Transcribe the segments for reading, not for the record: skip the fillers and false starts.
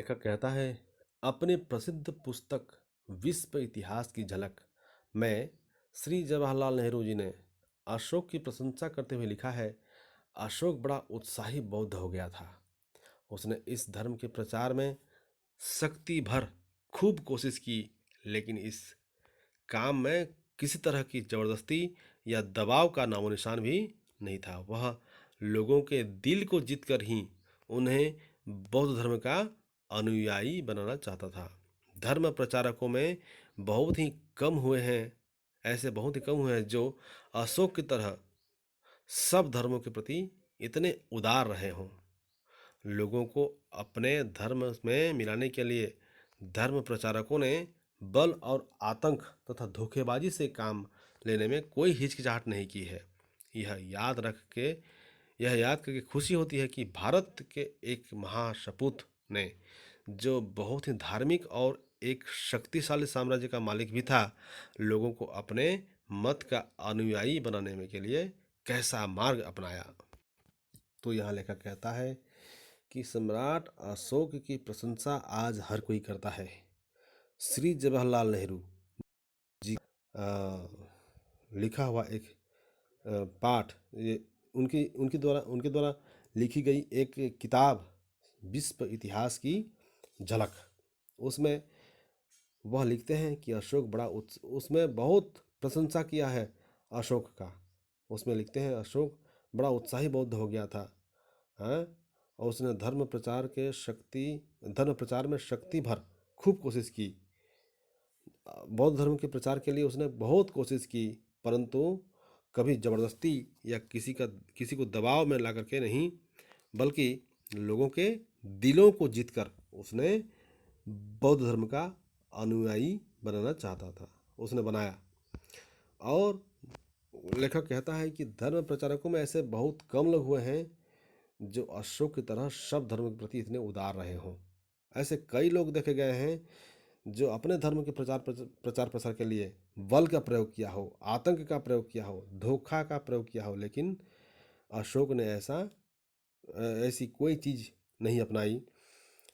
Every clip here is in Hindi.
लेखक कहता है, अपनी प्रसिद्ध पुस्तक विश्व इतिहास की झलक में श्री जवाहरलाल नेहरू जी ने अशोक की प्रशंसा करते हुए लिखा है। अशोक बड़ा उत्साही बौद्ध हो गया था। उसने इस धर्म के प्रचार में शक्ति भर खूब कोशिश की, लेकिन इस काम में किसी तरह की जबरदस्ती या दबाव का नामो निशान भी नहीं था। वह लोगों के दिल को जीतकर ही उन्हें बौद्ध धर्म का अनुयायी बनाना चाहता था। धर्म प्रचारकों में बहुत ही कम हुए हैं ऐसे बहुत ही कम हुए हैं जो अशोक की तरह सब धर्मों के प्रति इतने उदार रहे हों। लोगों को अपने धर्म में मिलाने के लिए धर्म प्रचारकों ने बल और आतंक तथा धोखेबाजी से काम लेने में कोई हिचकिचाहट नहीं की है। यह याद रख के यह याद करके खुशी होती है कि भारत के एक महासपूत ने, जो बहुत ही धार्मिक और एक शक्तिशाली साम्राज्य का मालिक भी था, लोगों को अपने मत का अनुयायी बनाने में के लिए कैसा मार्ग अपनाया। तो यहाँ लेखक कहता है कि सम्राट अशोक की प्रशंसा आज हर कोई करता है। श्री जवाहरलाल नेहरू जी लिखा हुआ एक पाठ, ये उनके द्वारा लिखी गई एक किताब विश्व इतिहास की झलक। उसमें वह लिखते हैं कि अशोक बड़ा उसमें बहुत प्रशंसा किया है अशोक का। उसमें लिखते हैं, अशोक बड़ा उत्साही बौद्ध हो गया था। हाँ, और उसने धर्म प्रचार में शक्ति भर खूब कोशिश की। बौद्ध धर्म के प्रचार के लिए उसने बहुत कोशिश की, परंतु कभी जबरदस्ती या किसी को दबाव में ला करके नहीं, बल्कि लोगों के दिलों को जीतकर उसने बौद्ध धर्म का अनुयायी बनाना चाहता था, उसने बनाया। और लेखक कहता है कि धर्म प्रचारकों में ऐसे बहुत कम लोग हुए हैं जो अशोक की तरह सब धर्म के प्रति इतने उदार रहे हों। ऐसे कई लोग देखे गए हैं जो अपने धर्म के प्रचार प्रसार के लिए बल का प्रयोग किया हो, आतंक का प्रयोग किया हो, धोखा का प्रयोग किया हो, लेकिन अशोक ने ऐसी कोई चीज नहीं अपनाई।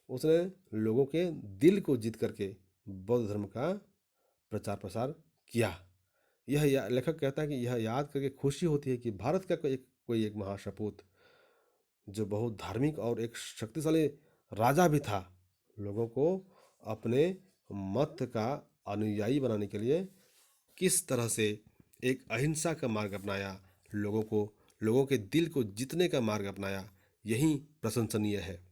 उसने लोगों के दिल को जीत करके बौद्ध धर्म का प्रचार प्रसार किया। लेखक कहता है कि यह याद करके खुशी होती है कि भारत का कोई एक महासपूत, जो बहुत धार्मिक और एक शक्तिशाली राजा भी था, लोगों को अपने मत का अनुयायी बनाने के लिए किस तरह से एक अहिंसा का मार्ग अपनाया, लोगों के दिल को जीतने का मार्ग अपनाया, यही प्रशंसनीय है।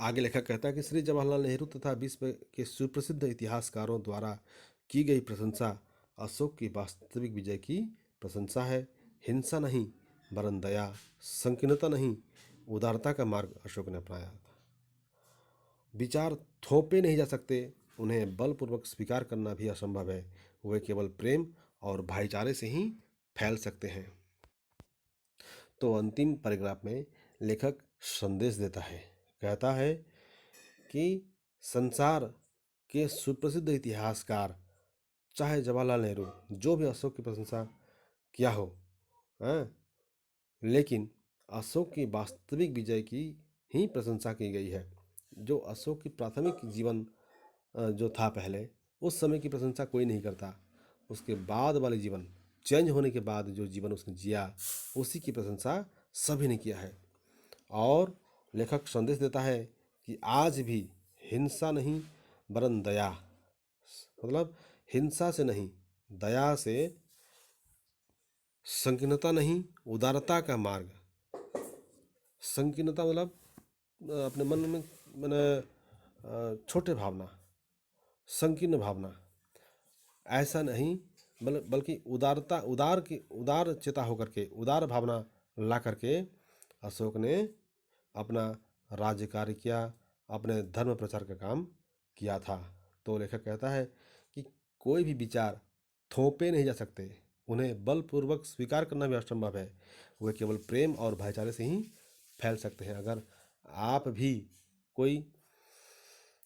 आगे लेखक कहता है कि श्री जवाहरलाल नेहरू तथा विश्व के सुप्रसिद्ध इतिहासकारों द्वारा की गई प्रशंसा अशोक की वास्तविक विजय की प्रशंसा है। हिंसा नहीं वरन दया, संकीर्णता नहीं उदारता का मार्ग अशोक ने अपनाया था। विचार थोपे नहीं जा सकते, उन्हें बलपूर्वक स्वीकार करना भी असंभव है। वे केवल प्रेम और भाईचारे से ही फैल सकते हैं। तो अंतिम पैराग्राफ में लेखक संदेश देता है, कहता है कि संसार के सुप्रसिद्ध इतिहासकार, चाहे जवाहरलाल नेहरू, जो भी अशोक की प्रशंसा किया हो, हाँ, लेकिन अशोक की वास्तविक विजय की ही प्रशंसा की गई है। जो अशोक की प्राथमिक जीवन जो था पहले, उस समय की प्रशंसा कोई नहीं करता। उसके बाद वाले जीवन, चेंज होने के बाद जो जीवन उसने जिया, उसी की प्रशंसा सभी ने किया है। और लेखक संदेश देता है कि आज भी हिंसा नहीं वरन दया, मतलब हिंसा से नहीं, दया से, संकीर्णता नहीं उदारता का मार्ग। संकीर्णता मतलब अपने मन में मैंने छोटे भावना, संकीर्ण भावना, ऐसा नहीं, बल्कि उदार चेता होकर के, उदार भावना ला करके अशोक ने अपना राज्य कार्य किया, अपने धर्म प्रचार का काम किया था। तो लेखक कहता है कि कोई भी विचार थोपे नहीं जा सकते, उन्हें बलपूर्वक स्वीकार करना भी असंभव है। वे केवल प्रेम और भाईचारे से ही फैल सकते हैं। अगर आप भी कोई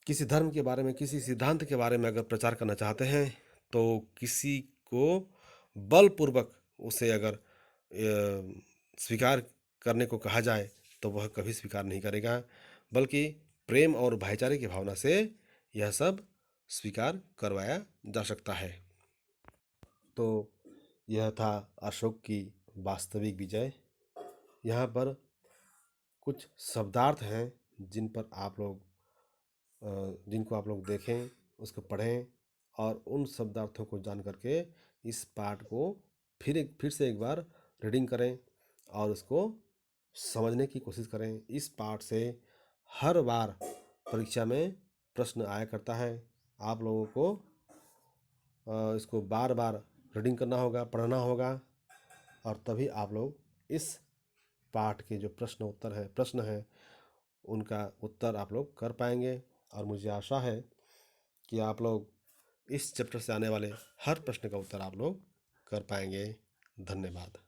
किसी धर्म के बारे में, किसी सिद्धांत के बारे में अगर प्रचार करना चाहते हैं, तो किसी को बलपूर्वक उसे अगर स्वीकार करने को कहा जाए तो वह कभी स्वीकार नहीं करेगा, बल्कि प्रेम और भाईचारे की भावना से यह सब स्वीकार करवाया जा सकता है। तो यह था अशोक की वास्तविक विजय। यहाँ पर कुछ शब्दार्थ हैं जिन पर आप लोग जिनको आप लोग देखें, उसको पढ़ें और उन शब्दार्थों को जान करके इस पाठ को फिर से एक बार रीडिंग करें और उसको समझने की कोशिश करें। इस पाठ से हर बार परीक्षा में प्रश्न आया करता है। आप लोगों को इसको बार बार रीडिंग करना होगा, पढ़ना होगा और तभी आप लोग इस पाठ के जो प्रश्न है उनका उत्तर आप लोग कर पाएंगे। और मुझे आशा है कि आप लोग इस चैप्टर से आने वाले हर प्रश्न का उत्तर आप लोग कर पाएंगे। धन्यवाद।